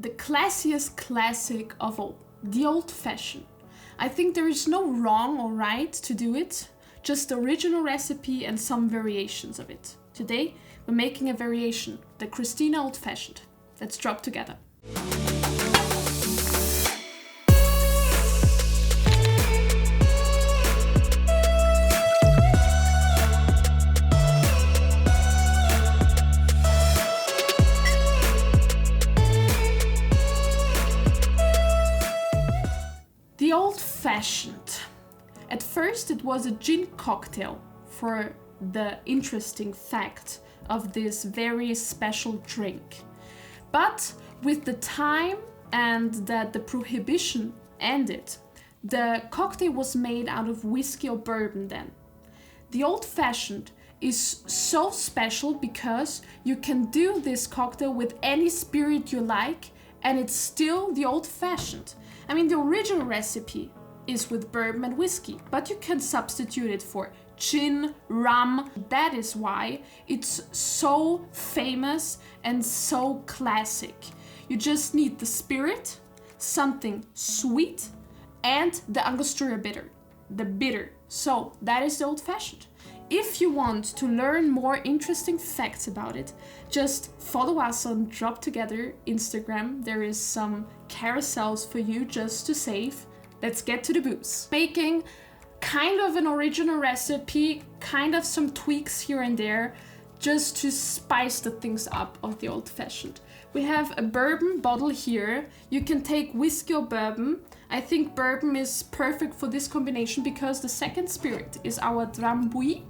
the classiest classic of all, the Old Fashioned. I think there is no wrong or right to do it, just the original recipe and some variations of it. Today, we're making a variation, the Christina Old Fashioned. Let's drop together. The Old Fashioned. At first it was a gin cocktail, for the interesting fact of this very special drink. But with the time and that the prohibition ended, the cocktail was made out of whiskey or bourbon then. The Old Fashioned is so special because you can do this cocktail with any spirit you like and it's still the Old Fashioned. I mean, the original recipe is with bourbon and whiskey, but you can substitute it for gin, rum. That is why it's so famous and so classic. You just need the spirit, something sweet, and the Angostura bitter, the bitter. So that is the Old Fashioned. If you want to learn more interesting facts about it, just follow us on Drop Together Instagram. There is some carousels for you just to save. Let's get to the booze. Making kind of an original recipe, kind of some tweaks here and there, just to spice the things up of the Old Fashioned. We have a bourbon bottle here. You can take whiskey or bourbon. I think bourbon is perfect for this combination because the second spirit is our Drambuie,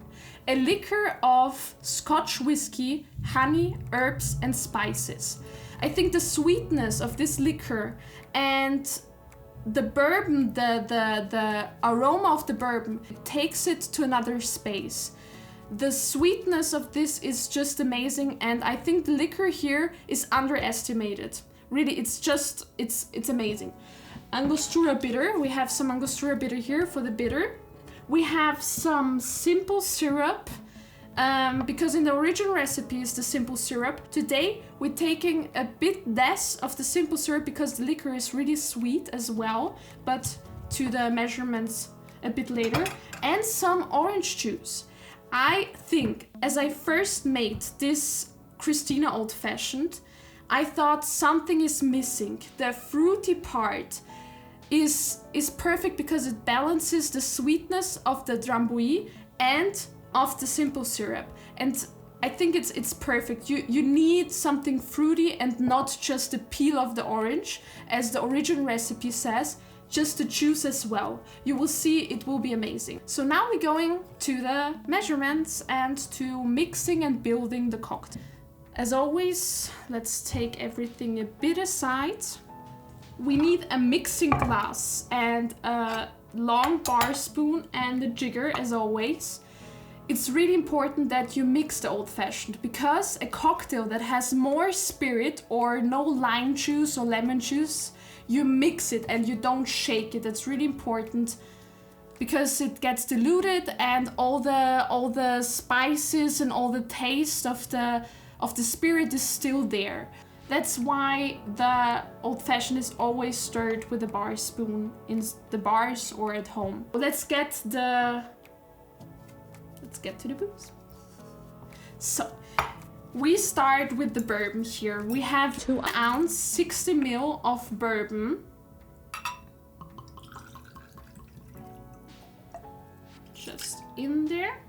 a liquor of Scotch whiskey, honey, herbs and spices. I think the sweetness of this liquor and the bourbon, the aroma of the bourbon takes it to another space. The sweetness of this is just amazing, and I think the liquor here is underestimated. Really, it's amazing. Angostura bitter. We have some Angostura bitter here for the bitter. We have some simple syrup, because in the original recipe is the simple syrup. Today we're taking a bit less of the simple syrup because the liquor is really sweet as well, but to the measurements a bit later. And some orange juice. I think as I first made this Christina Old Fashioned, I thought something is missing. The fruity part is perfect because it balances the sweetness of the Drambuie and of the simple syrup, and I think it's perfect. You need something fruity and not just the peel of the orange, as the original recipe says, just the juice as well. You will see it will be amazing. So now we're going to the measurements and to mixing and building the cocktail. As always, let's take everything a bit aside. We need a mixing glass and a long bar spoon and a jigger as always. It's really important that you mix the Old Fashioned because a cocktail that has more spirit or no lime juice or lemon juice, you mix it and you don't shake it. That's really important because it gets diluted and all the spices and all the taste of the spirit is still there. That's why the Old Fashioned is always stirred with a bar spoon in the bars or at home. Let's get to the booze. So we start with the bourbon here. We have 2 ounce, 60 ml of bourbon. Just in there.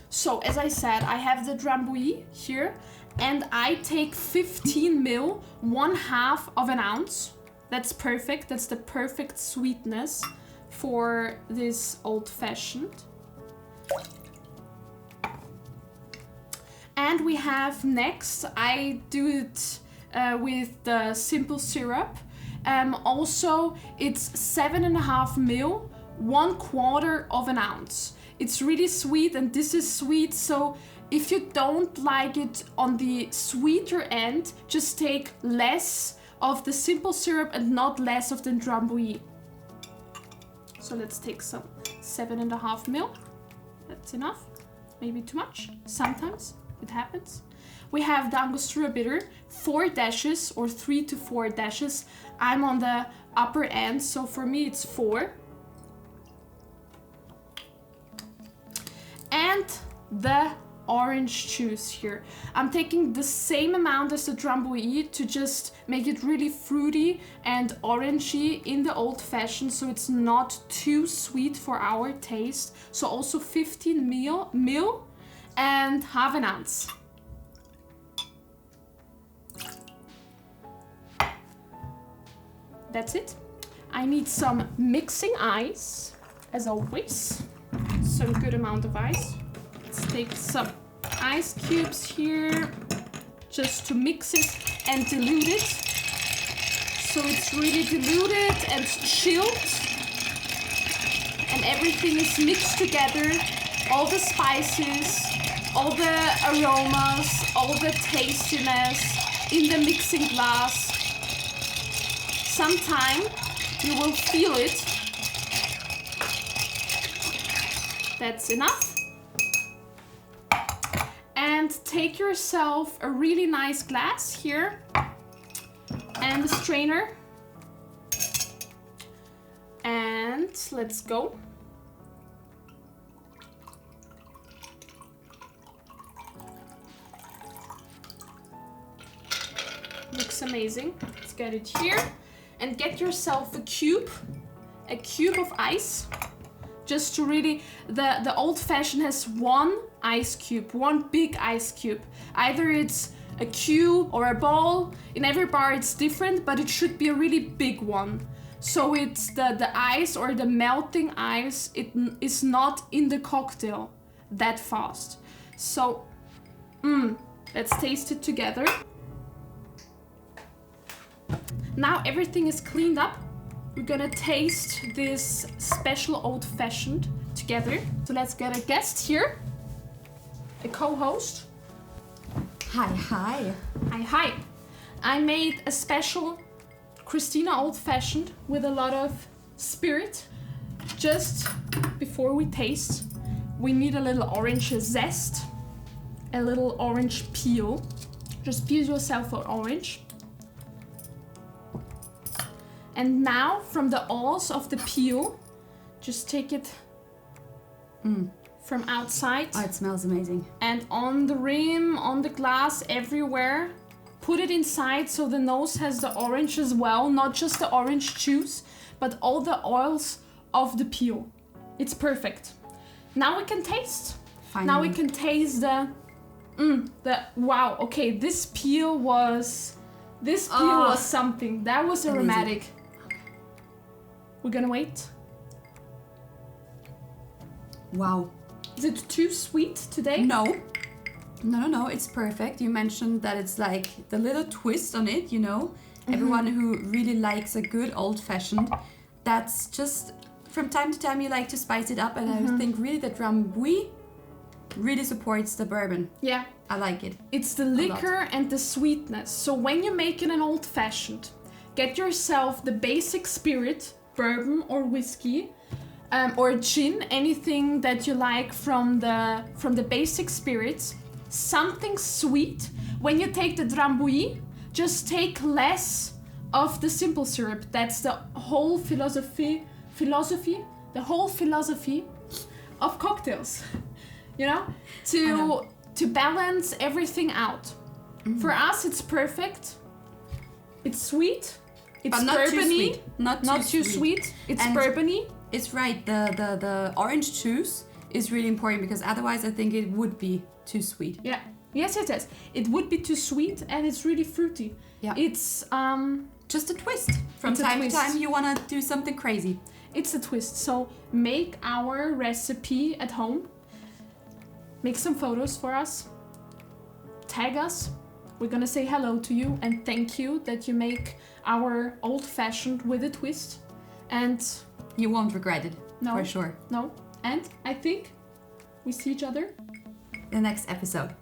So as I said, I have the Drambuie here and I take 15 ml, 1/2 of an ounce. That's perfect. That's the perfect sweetness for this Old Fashioned. And we have next, I do it with the simple syrup. Also, it's 7.5 ml, 1/4 of an ounce. It's really sweet and this is sweet, so if you don't like it on the sweeter end, just take less of the simple syrup and not less of the Drambuie. So let's take some 7.5 ml. That's enough. Maybe too much. Sometimes it happens. we have the Angostura bitter, 4 dashes or 3 to 4 dashes. I'm on the upper end, so for me it's 4. And the orange juice here. I'm taking the same amount as the Drambuie to just make it really fruity and orangey in the old fashioned, so it's not too sweet for our taste. So also 15 ml and half an ounce. That's it. I need some mixing ice, as always. Some good amount of ice. Let's take some ice cubes here just to mix it and dilute it. So it's really diluted and chilled and everything is mixed together. All the spices, all the aromas, all the tastiness in the mixing glass. Sometime you will feel it. That's enough. And take yourself a really nice glass here and a strainer. And let's go. Looks amazing. Let's get it here. And get yourself a cube of ice. Just to really, the old fashioned has one ice cube, one big ice cube. Either it's a cube or a ball. In every bar it's different, but it should be a really big one. So it's the ice or the melting ice, it is not in the cocktail that fast. So, let's taste it together. Now everything is cleaned up. We're gonna taste this special old fashioned together. So let's get a guest here, a co-host. Hi. Hi. I made a special Christina old fashioned with a lot of spirit. Just before we taste, we need a little orange zest, a little orange peel. Just peel yourself an orange. And now, from the alls of the peel, just take it from outside. Oh, it smells amazing. And on the rim, on the glass, everywhere. Put it inside so the nose has the orange as well. Not just the orange juice, but all the oils of the peel. It's perfect. Now we can taste. Finally. Now we can taste the wow, okay, this peel was something. That was aromatic. Amazing. We're gonna wait. Wow. Is it too sweet today? No, it's perfect. You mentioned that it's like the little twist on it, you know. Everyone who really likes a good old-fashioned, that's just, from time to time you like to spice it up, and I think really the Drambuie really supports the bourbon. Yeah. I like it. It's the liquor and the sweetness. So when you make it an old-fashioned, get yourself the basic spirit, bourbon or whiskey, or gin, anything that you like from the basic spirits. Something sweet. When you take the Drambuie, just take less of the simple syrup. That's the whole philosophy of cocktails. You know, to balance everything out. For us, it's perfect. It's sweet. It's but not bourbony. Too sweet. Not too sweet. It's bourbony. It's right. The orange juice is really important because otherwise I think it would be too sweet. Yeah. Yes, it is. It would be too sweet and it's really fruity. Yeah. It's just a twist. From time to time you wanna do something crazy. It's a twist. So make our recipe at home. Make some photos for us. Tag us. We're gonna say hello to you and thank you that you make our old-fashioned with a twist. And you won't regret it. No. For sure. No. And I think we see each other the next episode.